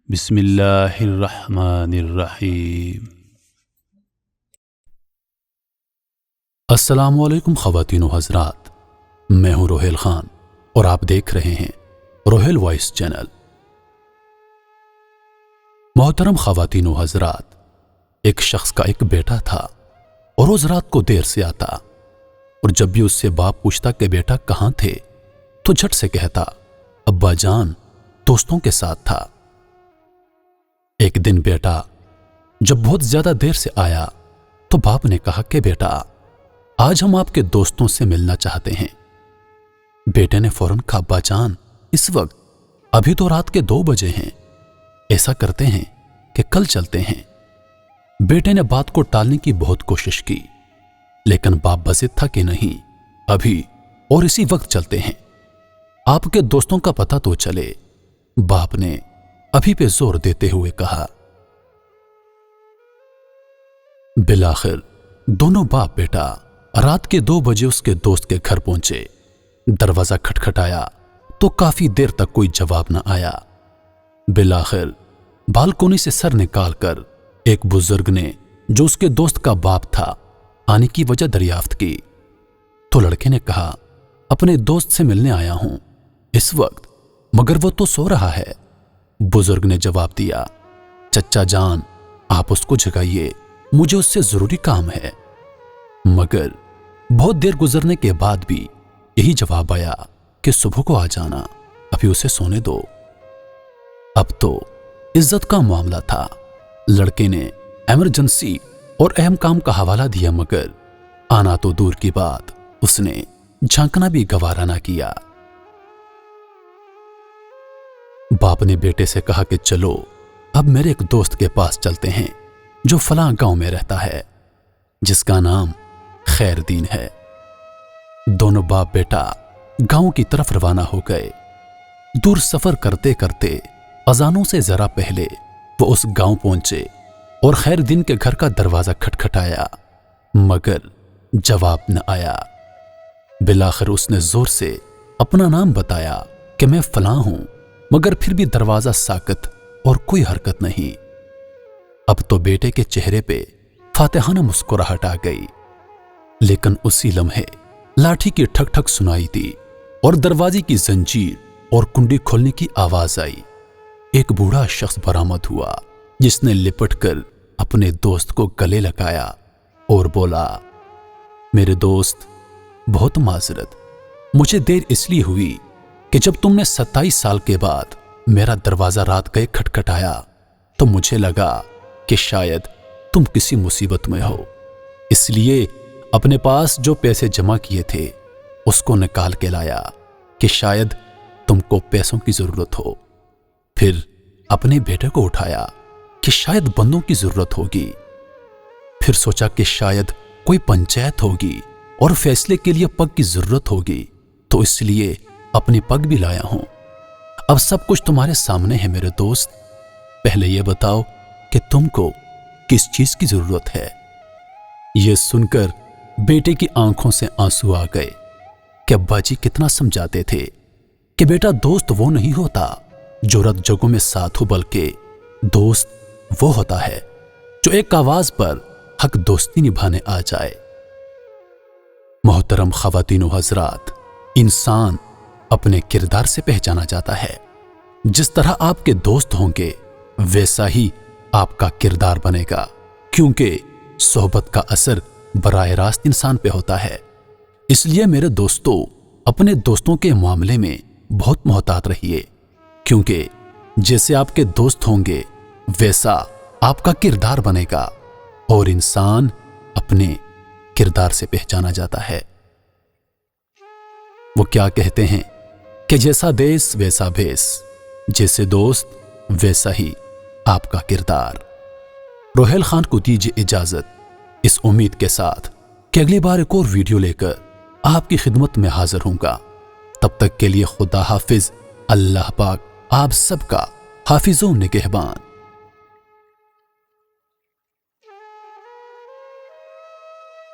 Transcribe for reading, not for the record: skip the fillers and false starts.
بسم اللہ الرحمن الرحیم۔ السلام علیکم خواتین و حضرات، میں ہوں روہیل خان اور آپ دیکھ رہے ہیں روہیل وائس چینل۔ محترم خواتین و حضرات، ایک شخص کا ایک بیٹا تھا اور روز رات کو دیر سے آتا، اور جب بھی اس سے باپ پوچھتا کہ بیٹا کہاں تھے تو جھٹ سے کہتا ابا جان دوستوں کے ساتھ تھا۔ ایک دن بیٹا جب بہت زیادہ دیر سے آیا تو باپ نے کہا کہ بیٹا آج ہم آپ کے دوستوں سے ملنا چاہتے ہیں۔ بیٹے نے فوراً کہا ابا جان اس وقت ابھی تو رات کے 2 بجے ہیں، ایسا کرتے ہیں کہ کل چلتے ہیں۔ بیٹے نے بات کو ٹالنے کی بہت کوشش کی، لیکن باپ بضد تھا کہ نہیں ابھی اور اسی وقت چلتے ہیں، آپ کے دوستوں کا پتہ تو چلے۔ باپ نے ابھی پہ زور دیتے ہوئے کہا۔ بالآخر دونوں باپ بیٹا رات کے 2 بجے اس کے دوست کے گھر پہنچے۔ دروازہ کھٹکھٹایا تو کافی دیر تک کوئی جواب نہ آیا۔ بالآخر بالکونی سے سر نکال کر ایک بزرگ نے جو اس کے دوست کا باپ تھا آنے کی وجہ دریافت کی تو لڑکے نے کہا اپنے دوست سے ملنے آیا ہوں اس وقت، مگر وہ تو سو رہا ہے۔ بزرگ نے جواب دیا چچا جان آپ اس کو جگائیے، مجھے اس سے ضروری کام ہے۔ مگر بہت دیر گزرنے کے بعد بھی یہی جواب آیا کہ صبح کو آ جانا، ابھی اسے سونے دو۔ اب تو عزت کا معاملہ تھا، لڑکے نے ایمرجنسی اور اہم کام کا حوالہ دیا، مگر آنا تو دور کی بات اس نے جھانکنا بھی گوارا نہ کیا۔ باپ نے بیٹے سے کہا کہ چلو اب میرے ایک دوست کے پاس چلتے ہیں جو فلاں گاؤں میں رہتا ہے، جس کا نام خیر دین ہے۔ دونوں باپ بیٹا گاؤں کی طرف روانہ ہو گئے۔ دور سفر کرتے کرتے اذانوں سے ذرا پہلے وہ اس گاؤں پہنچے اور خیر دین کے گھر کا دروازہ کھٹکھٹایا، مگر جواب نہ آیا۔ بالآخر اس نے زور سے اپنا نام بتایا کہ میں فلاں ہوں، مگر پھر بھی دروازہ ساکت اور کوئی حرکت نہیں۔ اب تو بیٹے کے چہرے پہ فاتحانہ مسکراہٹ آ گئی، لیکن اسی لمحے لاٹھی کی ٹھک ٹھک سنائی دی اور دروازے کی زنجیر اور کنڈی کھولنے کی آواز آئی۔ ایک بوڑھا شخص برآمد ہوا جس نے لپٹ کر اپنے دوست کو گلے لگایا اور بولا میرے دوست بہت معذرت، مجھے دیر اس لیے ہوئی کہ جب تم نے 27 سال کے بعد میرا دروازہ رات گئے کھٹکھٹایا تو مجھے لگا کہ شاید تم کسی مصیبت میں ہو، اس لیے اپنے پاس جو پیسے جمع کیے تھے اس کو نکال کے لایا کہ شاید تم کو پیسوں کی ضرورت ہو۔ پھر اپنے بیٹے کو اٹھایا کہ شاید بندوں کی ضرورت ہوگی۔ پھر سوچا کہ شاید کوئی پنچایت ہوگی اور فیصلے کے لیے پگ کی ضرورت ہوگی، تو اس لیے اپنی پگ بھی لایا ہوں۔ اب سب کچھ تمہارے سامنے ہے میرے دوست، پہلے یہ بتاؤ کہ تم کو کس چیز کی ضرورت ہے۔ یہ سن کر بیٹے کی آنکھوں سے آنسو آ گئے کہ ابا جی کتنا سمجھاتے تھے کہ بیٹا دوست وہ نہیں ہوتا جو رت جگہوں میں ساتھ ہو، بلکہ دوست وہ ہوتا ہے جو ایک آواز پر حق دوستی نبھانے آ جائے۔ محترم خواتین و حضرات، انسان اپنے کردار سے پہچانا جاتا ہے۔ جس طرح آپ کے دوست ہوں گے ویسا ہی آپ کا کردار بنے گا، کیونکہ صحبت کا اثر براہ راست انسان پہ ہوتا ہے۔ اس لیے میرے دوستو اپنے دوستوں کے معاملے میں بہت محتاط رہیے، کیونکہ جیسے آپ کے دوست ہوں گے ویسا آپ کا کردار بنے گا، اور انسان اپنے کردار سے پہچانا جاتا ہے۔ وہ کیا کہتے ہیں کہ جیسا دیس ویسا بھیس، جیسے دوست ویسا ہی آپ کا کردار۔ روہیل خان کو دیجیے اجازت، اس امید کے ساتھ کہ اگلی بار ایک اور ویڈیو لے کر آپ کی خدمت میں حاضر ہوں گا۔ تب تک کے لیے خدا حافظ، اللہ پاک آپ سب کا حافظ و نگہبان۔